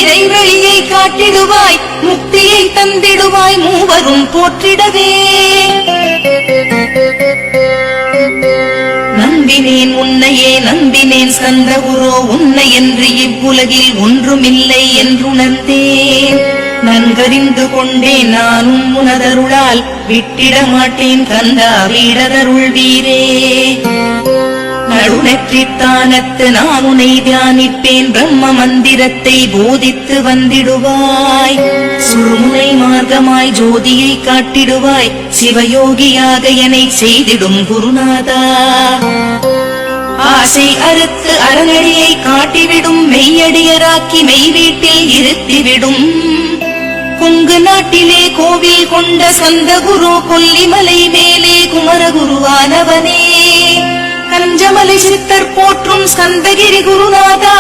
இறைவழியை காட்டிடுவாய், முக்தியை தந்திடுவாய், மூவரும் போற்றிடவே. நம்பினேன் உன்னையே நம்பினேன் ஸ்கந்தகுரோ, உன்னை என்று இவ்வுலகில் ஒன்றுமில்லை என்றுணர்ந்தேன். நன்கறிந்து கொண்டேன் நானும் உனதருளால், விட்டிட மாட்டேன் கந்தா வீடதருள் வீரே. நடுநெற்றித்தானத்து நான் உனை தியானிப்பேன், பிரம்ம மந்திரத்தை போதித்து வந்திடுவாய். சுருமுனை மார்க்கமாய் ஜோதியை காட்டிடுவாய், சிவயோகியாக என்னை செய்திடும் குருநாதா. ஆசை அறுத்து அறநடியை காட்டிவிடும், மெய்யடியராக்கி மெய் வீட்டில் இருத்திவிடும். கொங்கு நாட்டிலே கோவில் கொண்ட ஸ்கந்தகுரு, கொல்லிமலை மேலே குமரகுருவானவனே. கஞ்சமலை சித்தர் போற்றும் ஸ்கந்தகிரி குருநாதா,